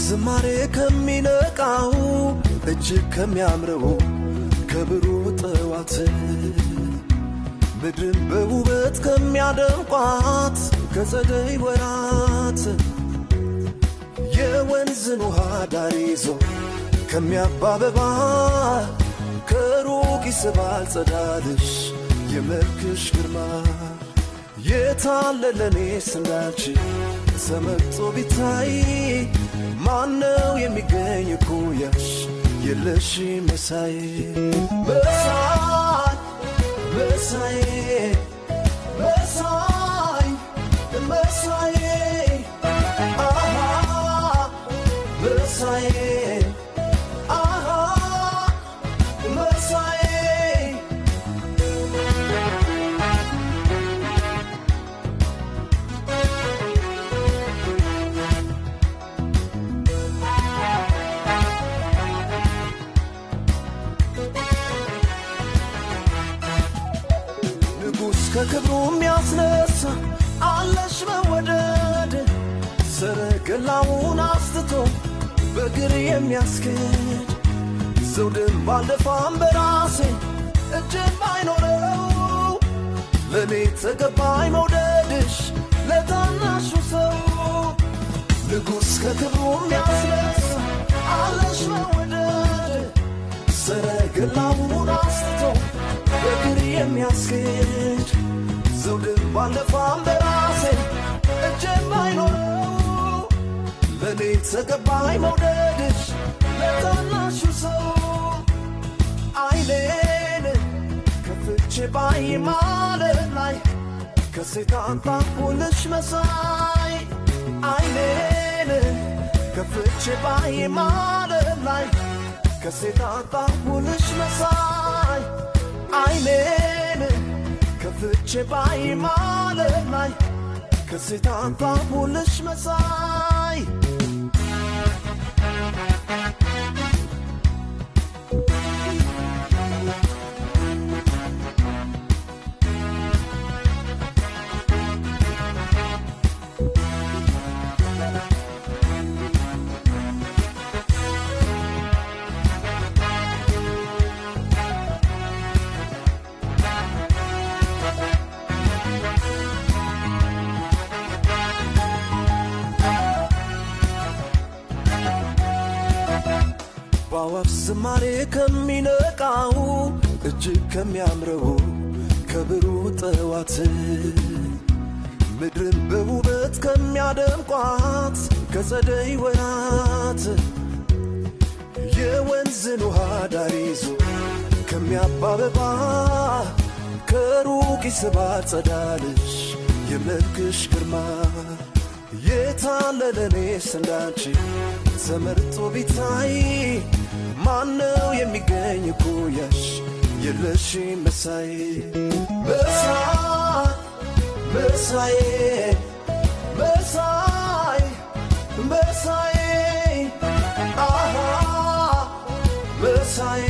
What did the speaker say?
ዝማሬ ከሚነቃው እጅግ ከሚያምረው ከብሩህ ጠዋት ምድርን በውበት ከሚያደምቋት ከጸደይ ወራት የወንዝን ውሃ ዳር ይዞ ከሚያባበባ ከሩቅ ይስባል ጸዳልሽ የመልክሽ ግርማ የታለ ለኔስ እንዳንቺ ተመርጦ ቢታይ ማነው የሚገኝ እኩያሽ የለሽ መሳይ መሳይ መሳይ መሳይ መሳይ አሃ መሳይ አሃ መሳይ ከክብሩም ያስነሳ አለሽ መወደድ ሰረገላውን አስትቶ በግር የሚያስኬድ ዘውድን ባልደፋም በራሴ እጅም አይኖረው ለኔ ተገባኝ መውደድሽ ለታናሹ ሰው ንጉሥ ከክብሩም ያስነሳ አለሽ መወደድ ሰረገላውን አስትቶ በግር የሚያስኬድ ዘውድን ባልደፋም በራሴ እጅም አይኖረው ለኔ ተገባኝ መውደድሽ ለታናሹ ሰው አይኔን ከፍቼ ባይ ማለት ላይ ከሴጣን ታኩልሽ መሳይ አይኔን ከፍቼ ባይ ማለት ላይ ከሴጣን ታኩልሽ መሳይ አይኔን ከፍቼ ባይ ማለት ላይ ከሴጣን ታኩልሽ መሳይ በአዋፍ ዝማሬ ከሚነቃው እጅግ ከሚያምረው ከብሩህ ጠዋት ምድርን በውበት ከሚያደምቋት ከጸደይ ወራት የወንዝን ውሃ ዳር ይዞ ከሚያባበባ ከሩቅ ይስባል ጸዳልሽ የመልክሽ ግርማ የታለ ለኔስ እንዳንቺ ተመርጦ ቢታይ ማነው የሚገኝ እኩያሽ የለሽ መሳይ መሳይ መሳይ መሳይ መሳይ አሃ መሳይ